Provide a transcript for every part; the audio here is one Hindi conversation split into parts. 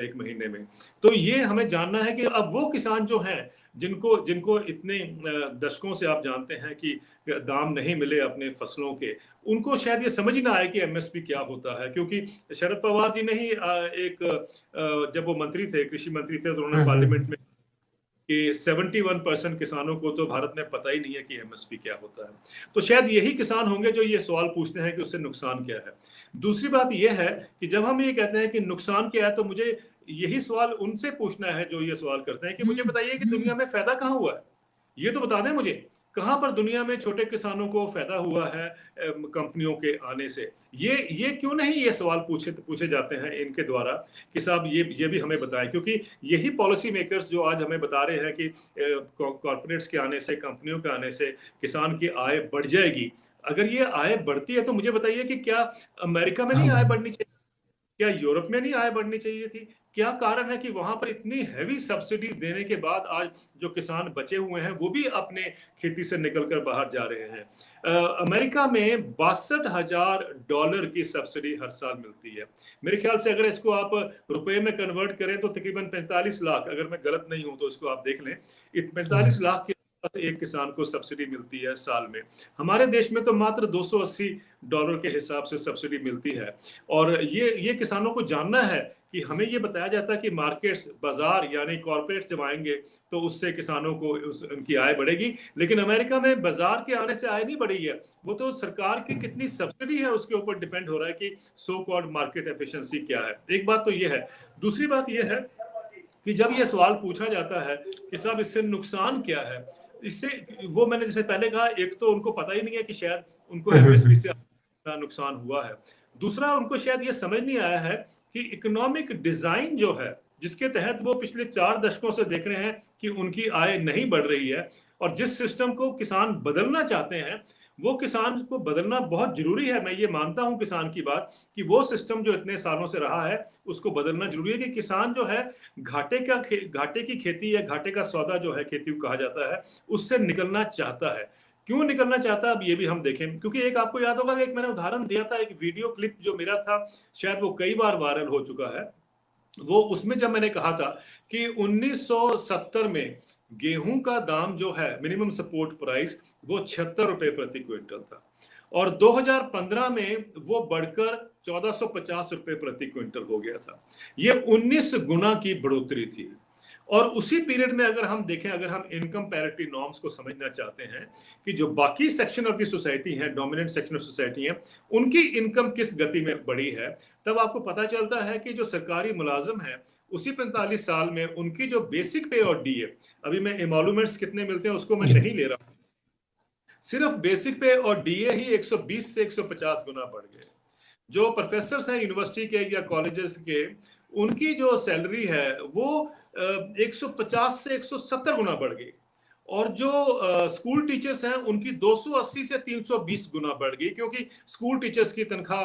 एक महीने में। तो ये हमें जानना है कि अब वो किसान जो हैं, जिनको जिनको इतने दशकों से आप जानते हैं कि दाम नहीं मिले अपने फसलों के, उनको शायद ये समझ ही ना आए कि एमएसपी क्या होता है। क्योंकि शरद पवार जी ने ही जब वो मंत्री थे, कृषि मंत्री थे, तो उन्होंने पार्लियामेंट में कि 71% किसानों को तो भारत में पता ही नहीं है कि एमएसपी क्या होता है। तो शायद यही किसान होंगे जो ये सवाल पूछते हैं कि उससे नुकसान क्या है। दूसरी बात यह है कि जब हम ये कहते हैं कि नुकसान क्या है, तो मुझे यही सवाल उनसे पूछना है जो ये सवाल करते हैं कि मुझे बताइए कि दुनिया में फायदा कहाँ हुआ है? ये तो बता दें मुझे, कहाँ पर दुनिया में छोटे किसानों को फायदा हुआ है कंपनियों के आने से? ये क्यों नहीं ये सवाल पूछे पूछे जाते हैं इनके द्वारा कि साहब ये भी हमें बताएं, क्योंकि यही पॉलिसी मेकर्स जो आज हमें बता रहे हैं कि कॉर्पोरेट्स के आने से, कंपनियों के आने से किसान की आय बढ़ जाएगी। अगर ये आय बढ़ती है तो मुझे बताइए कि क्या अमेरिका में नहीं आय बढ़नी चाहिए? क्या यूरोप में नहीं आय बढ़नी चाहिए थी? क्या कारण है कि वहां पर इतनी हैवी सब्सिडीज देने के बाद आज जो किसान बचे हुए हैं वो भी अपने खेती से निकलकर बाहर जा रहे हैं? अमेरिका में $62,000 की सब्सिडी हर साल मिलती है। मेरे ख्याल से अगर इसको आप रुपए में कन्वर्ट करें तो तकरीबन 45 लाख, अगर मैं गलत नहीं हूं तो इसको आप देख लें, 45 लाख के आसपास एक किसान को सब्सिडी मिलती है साल में। हमारे देश में तो मात्र $280 के हिसाब से सब्सिडी मिलती है। और ये किसानों को जानना है कि हमें ये बताया जाता है कि मार्केट्स, बाजार यानी कॉर्पोरेट्स जब आएंगे तो उससे किसानों को उनकी आय बढ़ेगी। लेकिन अमेरिका में बाजार के आने से आय नहीं बढ़ी है, वो तो सरकार की कितनी सब्सिडी है उसके ऊपर डिपेंड हो रहा है कि सो कॉल्ड मार्केट एफिशिएंसी क्या है। एक बात तो ये है। दूसरी बात ये है कि जब ये सवाल पूछा जाता है कि साहब इससे नुकसान क्या है, इससे, वो मैंने जैसे पहले कहा, एक तो उनको पता ही नहीं है कि शायद उनको एमएसपी से नुकसान हुआ है। दूसरा, उनको शायद ये समझ नहीं आया है कि इकोनॉमिक डिजाइन जो है, जिसके तहत वो पिछले 4 दशकों से देख रहे हैं कि उनकी आय नहीं बढ़ रही है, और जिस सिस्टम को किसान बदलना चाहते हैं, वो किसान को बदलना बहुत जरूरी है। मैं ये मानता हूं किसान की बात कि वो सिस्टम जो इतने सालों से रहा है उसको बदलना जरूरी है। कि किसान जो है घाटे की खेती या घाटे का सौदा जो है खेती को कहा जाता है, उससे निकलना चाहता है। क्यों निकलना चाहता है अब ये भी हम देखें, क्योंकि एक आपको याद होगा कि एक मैंने उदाहरण दिया था, एक वीडियो क्लिप जो मेरा था, शायद वो कई बार वायरल हो चुका है। वो उसमें जब मैंने कहा था कि 1970 में गेहूं का दाम जो है, मिनिमम सपोर्ट प्राइस, वो ₹76 प्रति क्विंटल था, और 2015 में वो बढ़कर ₹1450 प्रति क्विंटल हो गया था। ये 19 गुना की बढ़ोतरी थी। और उसी पीरियड में अगर हम देखें, अगर हम इनकम पैरिटी नॉर्म्स को समझना चाहते हैं कि जो बाकी सेक्शन ऑफ द सोसाइटी है, डोमिनेंट सेक्शन ऑफ सोसाइटी है, उनकी इनकम किस गति में बढ़ी है, तब आपको पता चलता है कि जो सरकारी मुलाजिम है, उसी 45 साल में उनकी जो बेसिक पे और डीए, अभी मैं एमोलूमेंट्स कितने मिलते हैं उसको मैं नहीं ले रहा, सिर्फ बेसिक पे और डीए ही 120 से 150 गुना बढ़ गए। जो प्रोफेसर्स हैं यूनिवर्सिटी के या कॉलेजेस के, उनकी जो सैलरी है वो 150 से 170 गुना बढ़ गई। और जो स्कूल टीचर्स हैं उनकी 280 से 320 गुना बढ़ गई, क्योंकि स्कूल टीचर्स की तनख्वाह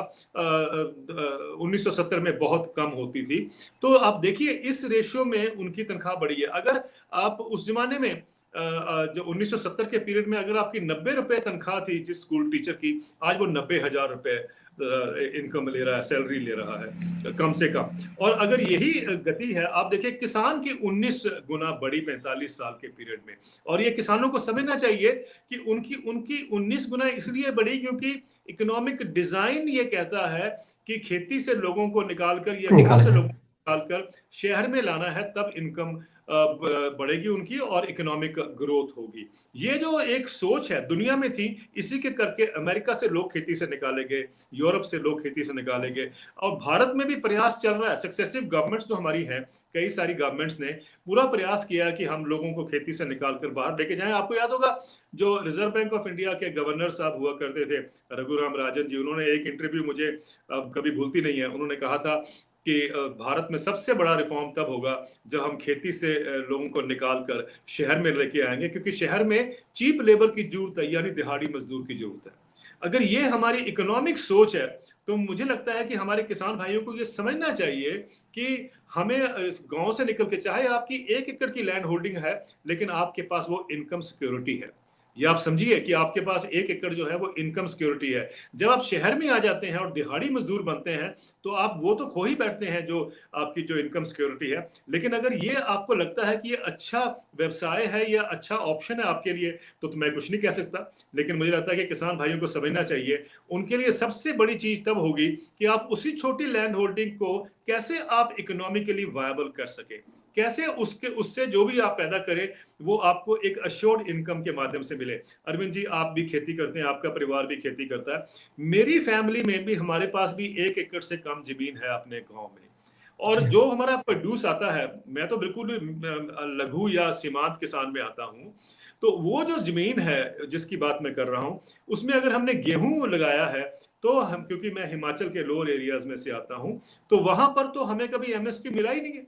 1970 में बहुत कम होती थी। तो आप देखिए इस रेशियो में उनकी तनख्वाह बढ़ी है। अगर आप उस जमाने में जो 1970 के पीरियड में अगर आपकी ₹90 तनख्वाह थी जिस स्कूल टीचर की, आज वो ₹90,000 इनकम ले रहा है, सैलरी ले रहा है कम से कम। और अगर यही गति है, आप देखिए किसान की 19 गुना बढ़ी 45 साल के पीरियड में। और ये किसानों को समझना चाहिए कि उनकी उनकी 19 गुना इसलिए बढ़ी क्योंकि इकोनॉमिक डिजाइन ये कहता है कि खेती से लोगों को निकालकर या गांव से लोगों को निकालकर शहर में लाना है, तब इनकम बढ़ेगी उनकी और इकोनॉमिक ग्रोथ होगी। ये जो एक सोच है दुनिया में थी, इसी के करके अमेरिका से लोग खेती से निकाले गए, यूरोप से लोग खेती से निकाले गए, और भारत में भी प्रयास चल रहा है। सक्सेसिव गवर्नमेंट्स जो हमारी हैं, कई सारी गवर्नमेंट्स ने पूरा प्रयास किया कि हम लोगों को खेती से निकालकर बाहर लेके जाएं। आपको याद होगा जो रिजर्व बैंक ऑफ इंडिया के गवर्नर साहब हुआ करते थे, रघुराम राजन जी, उन्होंने एक इंटरव्यू मुझे कभी भूलती नहीं है, उन्होंने कहा था कि भारत में सबसे बड़ा रिफॉर्म तब होगा जब हम खेती से लोगों को निकाल कर शहर में लेके आएंगे, क्योंकि शहर में चीप लेबर की जरूरत है, यानी दिहाड़ी मजदूर की जरूरत है। अगर ये हमारी इकोनॉमिक सोच है तो मुझे लगता है कि हमारे किसान भाइयों को ये समझना चाहिए कि हमें गांव से निकल के, चाहे आपकी 1 एकड़ की लैंड होल्डिंग है, लेकिन आपके पास वो इनकम सिक्योरिटी है। या आप समझिए कि आपके पास 1 एकड़ जो है वो इनकम सिक्योरिटी है। जब आप शहर में आ जाते हैं और दिहाड़ी मज़दूर बनते हैं, तो आप वो तो खो ही बैठते हैं जो आपकी जो इनकम सिक्योरिटी है। लेकिन अगर ये आपको लगता है कि ये अच्छा व्यवसाय है या अच्छा ऑप्शन है आपके लिए, तो मैं कुछ नहीं कह सकता। लेकिन मुझे लगता है कि किसान भाइयों को समझना चाहिए, उनके लिए सबसे बड़ी चीज़ तब होगी कि आप उसी छोटी लैंड होल्डिंग को कैसे आप इकोनॉमिकली वायबल कर सकें। कैसे उसके उससे जो भी आप पैदा करें, वो आपको एक एश्योर्ड इनकम के माध्यम से मिले। अरविंद जी, आप भी खेती करते हैं, आपका परिवार भी खेती करता है। मेरी फैमिली में भी हमारे पास भी 1 एकड़ से कम ज़मीन है अपने गाँव में। और जी। जो हमारा प्रोड्यूस आता है, मैं तो बिल्कुल लघु या सीमांत किसान में आता हूँ। तो वो जो ज़मीन है, जिसकी बात मैं कर रहा हूँ, उसमें अगर हमने गेहूँ लगाया है, तो हम क्योंकि मैं हिमाचल के लोअर एरियाज़ में से आता हूँ, तो वहाँ पर तो हमें कभी एमएसपी मिला ही नहीं है।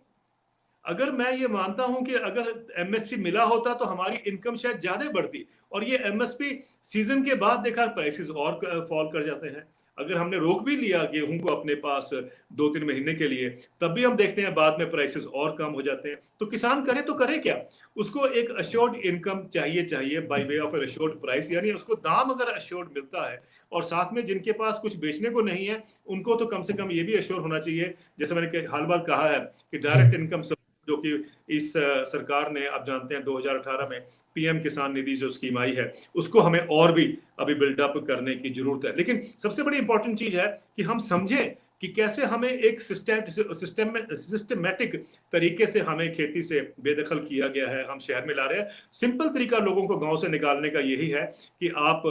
अगर मैं ये मानता हूँ कि अगर एमएसपी मिला होता तो हमारी इनकम शायद ज़्यादा बढ़ती और ये एमएसपी सीज़न के बाद देखा प्राइसेस और फॉल कर जाते हैं। अगर हमने रोक भी लिया गेहूँ को अपने पास 2-3 महीने के लिए, तब भी हम देखते हैं बाद में प्राइसेस और कम हो जाते हैं। तो किसान करे तो करे क्या? उसको एक एश्योर्ड इनकम चाहिए by way of assured price, यानी उसको दाम अगर एश्योर्ड मिलता है और साथ में जिनके पास कुछ बेचने को नहीं है, उनको तो कम से कम ये भी एश्योर होना चाहिए, जैसे मैंने हाल-बार कहा है कि जी। डायरेक्ट इनकम जो कि इस सरकार ने, आप जानते हैं 2018 में पीएम किसान निधि जो स्कीम आई है, उसको हमें और भी अभी बिल्डअप करने की ज़रूरत है। लेकिन सबसे बड़ी इंपॉर्टेंट चीज़ है कि हम समझें कि कैसे हमें एक सिस्टमैटिक तरीके से हमें खेती से बेदखल किया गया है, हम शहर में ला रहे हैं। सिंपल तरीका लोगों को गाँव से निकालने का यही है कि आप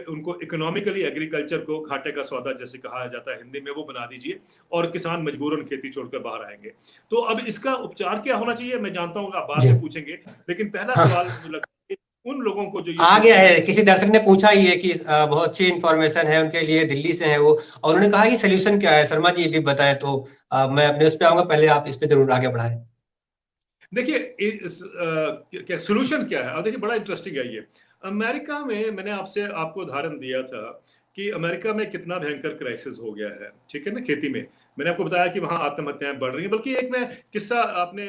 उनको इकोनॉमिकली एग्रीकल्चर को घाटे का सौदा जैसे कहा जाता है हिंदी में, वो बना दीजिए और किसान मजबूरन खेती छोड़कर बाहर आएँगे। तो अब इसका उपचार क्या होना चाहिए? मैं जानता हूँ आप बाद जी। में पूछेंगे, लेकिन पहला हाँ, सवाल मुझे लगता है कि उन लोगों को जो ये आ गया सोच रहे है, हैं। किसी दर्शक ने पूछा ही है कि बहुत अच्छी इन्फॉर्मेशन है उनके लिए, दिल्ली से हैं वो और उन्होंने कहा कि सॉल्यूशन क्या है? शर्मा जी ये भी बताएँ तो मैं अपने उस पे आऊँगा, पहले आप इस पे ज़रूर आगे बढ़ाएँ। देखिए क्या सॉल्यूशन क्या है? अब देखिए बड़ा इंटरेस्टिंग है ये। अमेरिका में मैंने आपको उदाहरण दिया था कि अमेरिका में कितना भयंकर क्राइसिस हो गया है, ठीक है ना, खेती में। मैंने आपको बताया कि वहाँ आत्महत्याएँ बढ़ रही हैं, बल्कि एक मैं किस्सा आपने